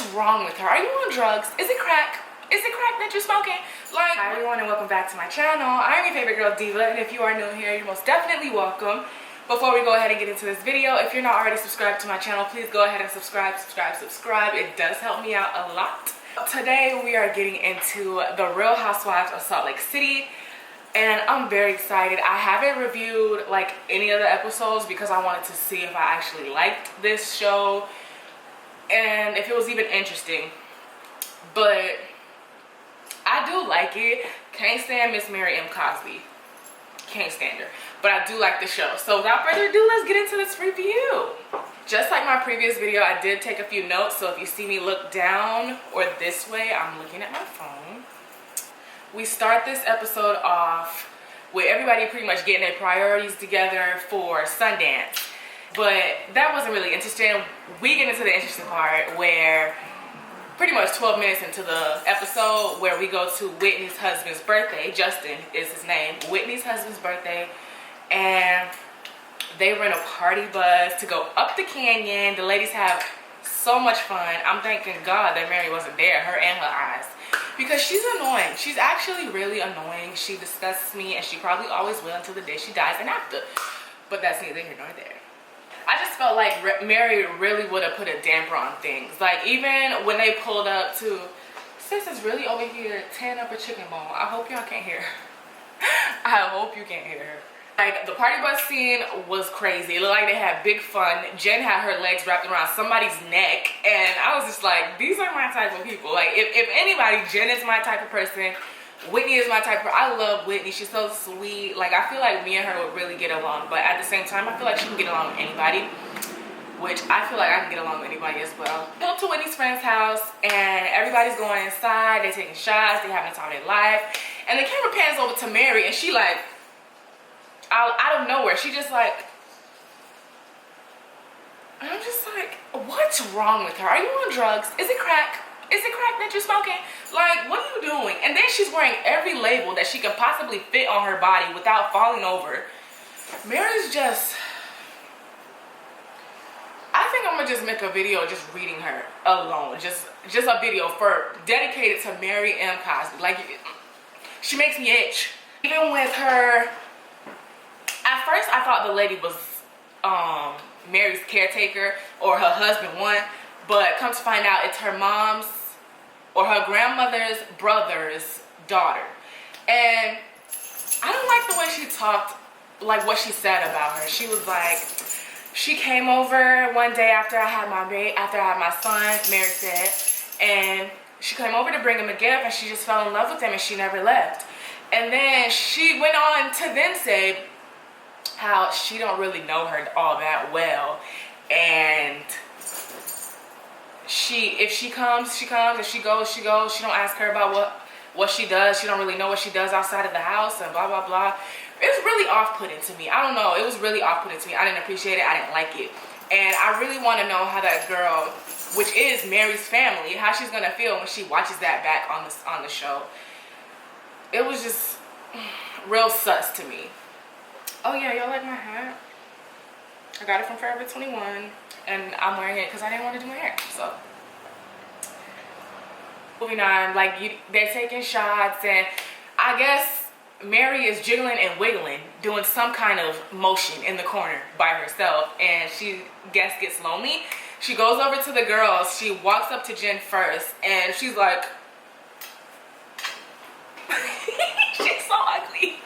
What's wrong with her? Are you on drugs? Is it crack? Is it crack that you're smoking? Like, hi everyone and welcome back to my channel. I'm your favorite girl, Diva, and if you are new here, you're most definitely welcome. Before we go ahead and get into this video, if you're not already subscribed to my channel, please go ahead and subscribe. It does help me out a lot. Today we are getting into the Real Housewives of Salt Lake City, and I'm very excited. I haven't reviewed like any of the episodes because I wanted to see if I actually liked this show and if it was even interesting, but I do like it. Can't stand Miss Mary M. Cosby. Can't stand her. But I do like the show. So without further ado, let's get into this review. Just like my previous video, I did take a few notes. So if you see me look down or this way, I'm looking at my phone. We start this episode off with everybody pretty much getting their priorities together for Sundance. But that wasn't really interesting. We get into the interesting part where pretty much 12 minutes into the episode where we go to Whitney's husband's birthday. Justin is his name. Whitney's husband's birthday. And they rent a party bus to go up the canyon. The ladies have so much fun. I'm thanking God that Mary wasn't there, her and her eyes. Because she's annoying. She's actually really annoying. She disgusts me, and she probably always will until the day she dies and after. But that's neither here nor there. I just felt like Mary really would have put a damper on things. Like, even when they pulled up to, sis is really over here tearing up a chicken bone. I hope y'all can't hear her. I hope you can't hear her. Like, the party bus scene was crazy. It looked like they had big fun. Jen had her legs wrapped around somebody's neck, and I was just like, these are my type of people. Like, if anybody, Jen is my type of person. Whitney is my type of, I love Whitney. She's so sweet. Like, I feel like me and her would really get along, but at the same time, I feel like she can get along with anybody, which I feel like I can get along with anybody as well. Go to Whitney's friend's house, and everybody's going inside. They're taking shots. They're having a time of their life, and the camera pans over to Mary, and she like, out of nowhere, she just like, and I'm just like, what's wrong with her? Are you on drugs? Is it crack? Is it crack that you're smoking? Like, what are you doing? And then she's wearing every label that she can possibly fit on her body without falling over. Mary's just, I think I'm gonna just make a video just reading her alone. Just a video for dedicated to Mary M. Cosby. Like, she makes me itch. Even with her, at first I thought the lady was Mary's caretaker or her husband one, but come to find out it's her mom's or her grandmother's brother's daughter. And I don't like the way she talked, like what she said about her. She was like, she came over one day after I had my son, Mary said, and she came over to bring him a gift, and she just fell in love with him, and she never left. And then she went on to then say how she don't really know her all that well, and if she comes, she comes. If she goes, she goes. She don't ask her about what she does. She don't really know what she does outside of the house and blah, blah, blah. It was really off-putting to me. I don't know. It was really off-putting to me. I didn't appreciate it. I didn't like it. And I really want to know how that girl, which is Mary's family, how she's going to feel when she watches that back on the show. It was just real sus to me. Oh, yeah. Y'all like my hat? I got it from Forever 21. And I'm wearing it because I didn't want to do my hair. So, moving on, like, they're taking shots, and I guess Mary is jiggling and wiggling, doing some kind of motion in the corner by herself, and she gets lonely. She goes over to the girls. She walks up to Jen first, and she's like, she's so ugly.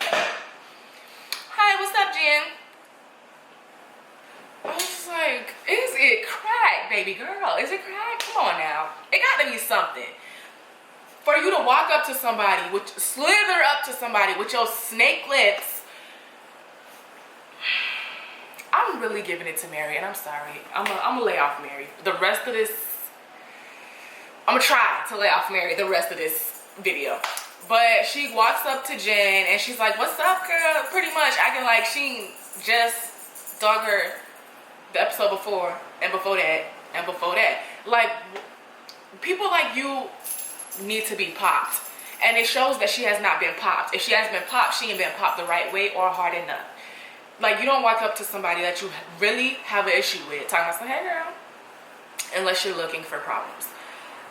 Hi, what's up, Jen? I was just like, is it crack, baby girl? Is it crack? Come on now. It got to be something. For you to walk up to somebody, slither up to somebody with your snake lips. I'm really giving it to Mary, and I'm sorry. I'm gonna lay off Mary. The rest of this, I'm gonna try to lay off Mary the rest of this video. But she walks up to Jen, and she's like, what's up, girl? Pretty much acting like she just dug her the episode before, and before that, and before that. Like, people like you need to be popped. And it shows that she has not been popped. If she has been popped, she ain't been popped the right way or hard enough. Like, you don't walk up to somebody that you really have an issue with, talking about, hey girl, unless you're looking for problems.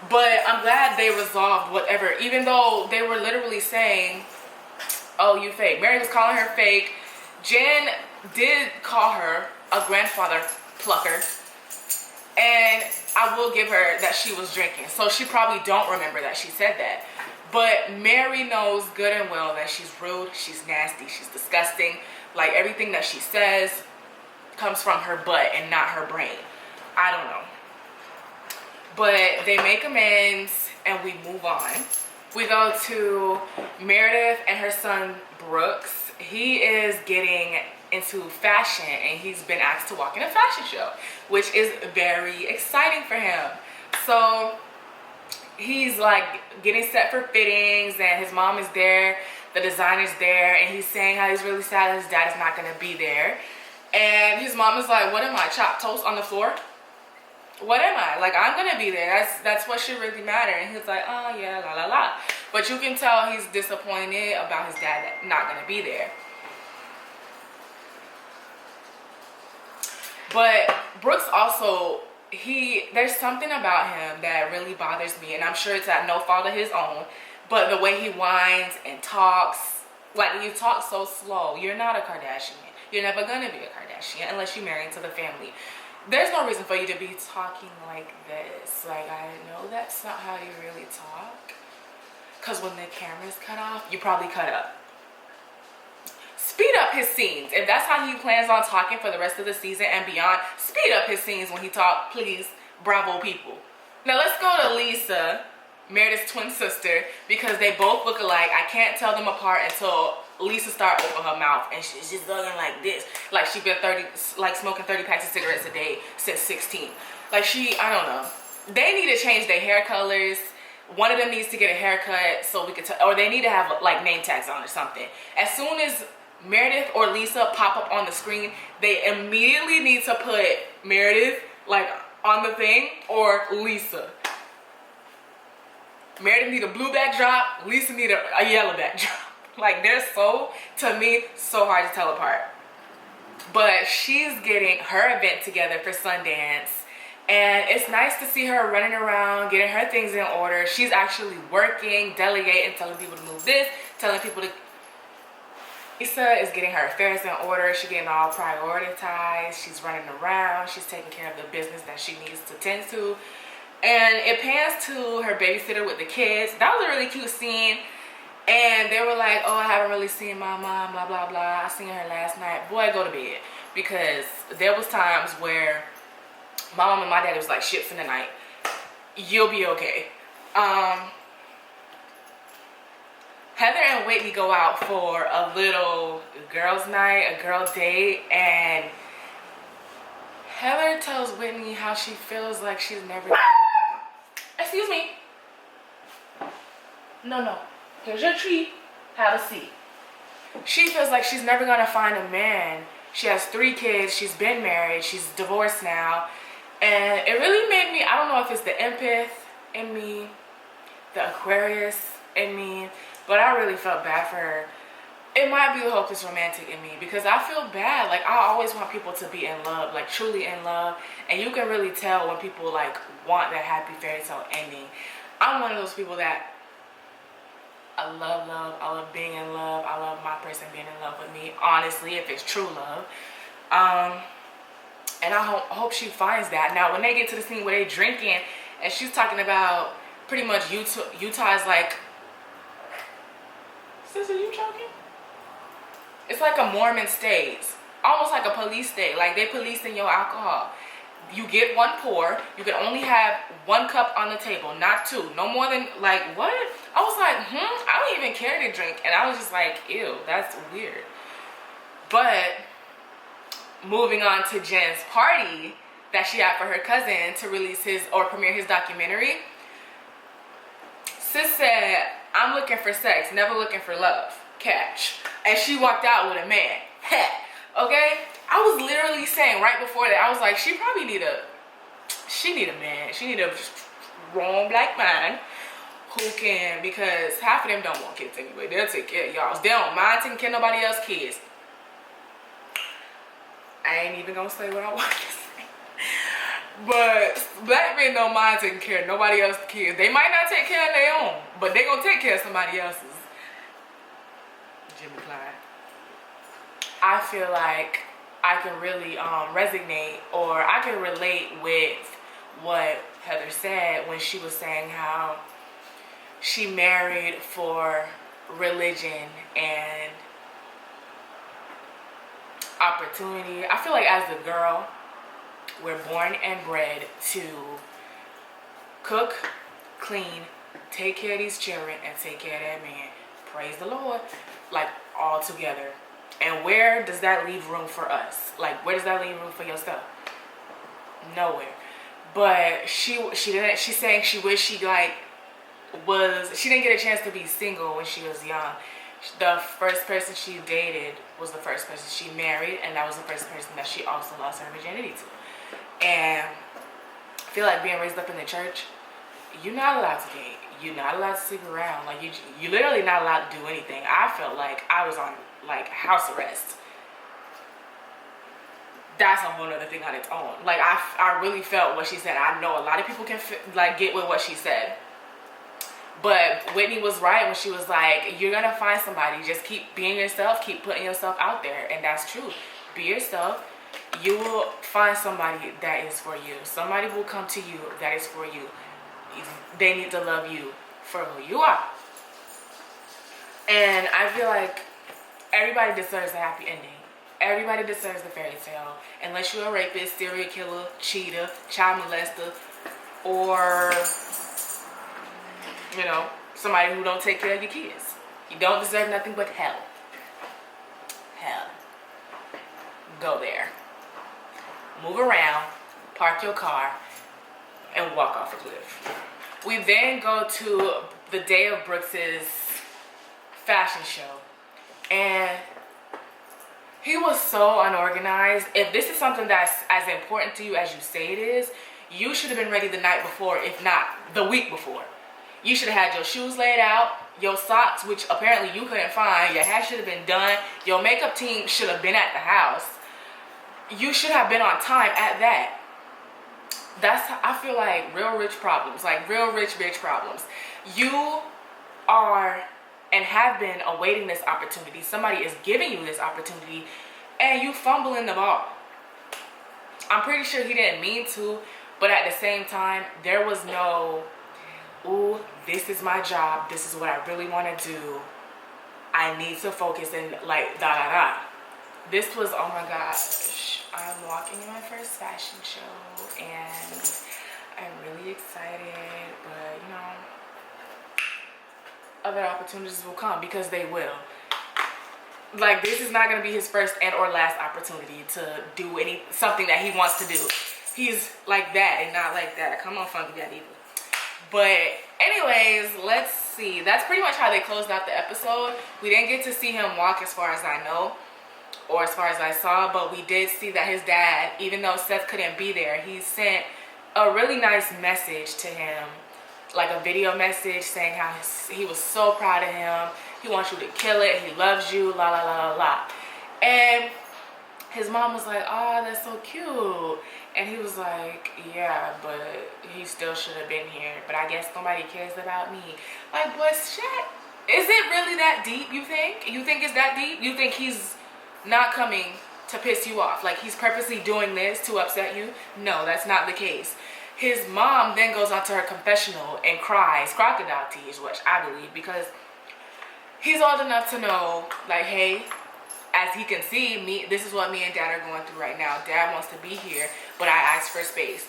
But I'm glad they resolved whatever, even though they were literally saying, oh, you fake. Mary was calling her fake. Jen did call her a grandfather plucker. And I will give her that she was drinking. So she probably don't remember that she said that. But Mary knows good and well that she's rude, she's nasty, she's disgusting. Like, everything that she says comes from her butt and not her brain. I don't know. But they make amends and we move on. We go to Meredith and her son Brooks. He is getting into fashion and he's been asked to walk in a fashion show, which is very exciting for him. So he's like getting set for fittings and his mom is there, the designer's there, and he's saying how he's really sad that his dad is not gonna be there. And his mom is like, what am I, chopped toast on the floor? What am I? Like, I'm gonna be there. That's what should really matter. And he's like, oh yeah, la la la. But you can tell he's disappointed about his dad not gonna be there. But Brooks also, there's something about him that really bothers me, and I'm sure it's at no fault of his own, but the way he whines and talks, like, you talk so slow. You're not a Kardashian. You're never gonna be a Kardashian unless you marry into the family. There's no reason for you to be talking like this. Like, I know that's not how you really talk. Because when the camera's cut off, you probably cut up. Speed up his scenes. If that's how he plans on talking for the rest of the season and beyond, speed up his scenes when he talk, please. Bravo, people. Now let's go to Lisa, Meredith's twin sister, because they both look alike. I can't tell them apart until Lisa started opening her mouth and she's just looking like this. Like she's been smoking 30 packs of cigarettes a day since 16. Like I don't know. They need to change their hair colors. One of them needs to get a haircut so we could or they need to have like name tags on or something. As soon as Meredith or Lisa pop up on the screen, they immediately need to put Meredith like on the thing or Lisa. Meredith need a blue backdrop, Lisa need a yellow backdrop. Like, they're so, to me, so hard to tell apart. But she's getting her event together for Sundance. And it's nice to see her running around, getting her things in order. She's actually working, delegating, telling people to move this, telling people to... Lisa is getting her affairs in order. She's getting all prioritized. She's running around. She's taking care of the business that she needs to tend to. And it pans to her babysitter with the kids. That was a really cute scene. And they were like, oh, I haven't really seen my mom, blah, blah, blah. I seen her last night. Boy, go to bed. Because there was times where my mom and my dad was like, ships in the night. You'll be okay. Heather and Whitney go out for a little girls' night, a girl date. And Heather tells Whitney how she feels like she's never... Excuse me. No. Here's your treat. Have a seat. She feels like she's never gonna find a man. She has 3 kids. She's been married. She's divorced now. And it really made me, I don't know if it's the empath in me, the Aquarius in me, but I really felt bad for her. It might be the hopeless romantic in me because I feel bad. Like, I always want people to be in love, like truly in love. And you can really tell when people like want that happy fairy tale ending. I'm one of those people that I love love. I love being in love. I love my person being in love with me, honestly, if it's true love. And I hope she finds that. Now, when they get to the scene where they're drinking and she's talking about pretty much Utah is like, sis, are you choking? It's like a Mormon state, almost like a police state. Like, they policing your alcohol. You get 1 pour. You can only have 1 cup on the table, not 2. No more than, like, what? I was like, I don't even care to drink. And I was just like, ew, that's weird. But moving on to Jen's party that she had for her cousin to release or premiere his documentary. Sis said, I'm looking for sex, never looking for love. Catch. And she walked out with a man. Okay? I was literally saying right before that, I was like, she probably need a man. She need a strong black man who can, because half of them don't want kids anyway. They'll take care of y'all. They don't mind taking care of nobody else's kids. I ain't even gonna say what I want to say. But black men don't mind taking care of nobody else's kids. They might not take care of their own, but they gonna take care of somebody else's. Jimmy Clyde. I feel like I can really resonate, or I can relate with what Heather said when she was saying how she married for religion and opportunity. I feel like as a girl, we're born and bred to cook, clean, take care of these children, and take care of that man. Praise the Lord. Like, all together. And where does that leave room for us? Like, where does that leave room for yourself? Nowhere. But she's saying she wished she she didn't get a chance to be single when she was young. The first person she dated was the first person she married, and that was the first person that she also lost her virginity to. And I feel like being raised up in the church, you're not allowed to date. You're not allowed to stick around. Like, you're literally not allowed to do anything. I felt like I was on, like, house arrest. That's a whole other thing on its own. Like, I really felt what she said. I know a lot of people can, like, get with what she said. But Whitney was right when she was like, you're going to find somebody. Just keep being yourself. Keep putting yourself out there. And that's true. Be yourself. You will find somebody that is for you. Somebody will come to you that is for you. They need to love you for who you are. And I feel like everybody deserves a happy ending. Everybody deserves the fairy tale. Unless you're a rapist, serial killer, cheater, child molester, or, you know, somebody who don't take care of your kids. You don't deserve nothing but hell. Hell. Go there. Move around, park your car, and walk off a cliff. We then go to the day of Brooks's fashion show. And he was so unorganized. If this is something that's as important to you as you say it is, you should have been ready the night before, if not the week before. You should have had your shoes laid out, your socks, which apparently you couldn't find, your hair should have been done, your makeup team should have been at the house. You should have been on time at that. That's, I feel like, real rich problems, like real rich bitch problems. You are and have been awaiting this opportunity. Somebody is giving you this opportunity and you fumbling the ball. I'm pretty sure he didn't mean to, but at the same time, there was no, ooh, this is my job. This is what I really want to do. I need to focus and like da da da. This was, oh my gosh, I'm walking in my first fashion show and I'm really excited, but you know, other opportunities will come because they will. Like, this is not going to be his first and or last opportunity to do something that he wants to do. He's like that and not like that. Come on, Funky Daddy. But anyways, let's see. That's pretty much how they closed out the episode. We didn't get to see him walk as far as I know, or as far as I saw, but we did see that his dad, even though Seth couldn't be there, he sent a really nice message to him, like a video message saying how he was so proud of him. He wants you to kill it. He loves you, la la la la la. And his mom was like, oh, that's so cute. And he was like, yeah, but he still should have been here. But I guess nobody cares about me. Like, but shit, is it really that deep, you think? You think it's that deep? You think he's not coming to piss you off? Like, he's purposely doing this to upset you? No, that's not the case. His mom then goes onto her confessional and cries crocodile tears, which I believe, because he's old enough to know, like, hey, as he can see, this is what me and Dad are going through right now. Dad wants to be here, but I asked for space.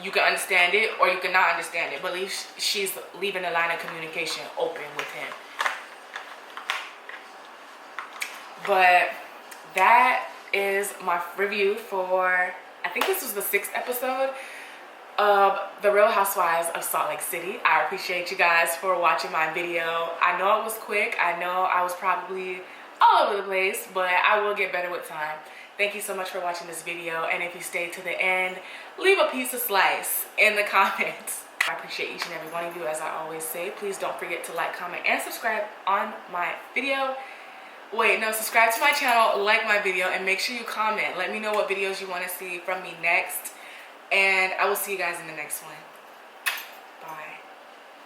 You can understand it or you cannot understand it, but at least she's leaving the line of communication open with him. But that is my review for, I think this was the 6th episode of The Real Housewives of Salt Lake City. I appreciate you guys for watching my video. I know it was quick. I know I was probably all over the place, but I will get better with time. Thank you so much for watching this video, and if you stayed to the end, leave a piece of slice in the comments. I appreciate each and every one of you. As I always say, please don't forget to like, comment, and subscribe on my video. Wait, no, subscribe to my channel, like my video, and make sure you comment. Let me know what videos you want to see from me next. And I will see you guys in the next one.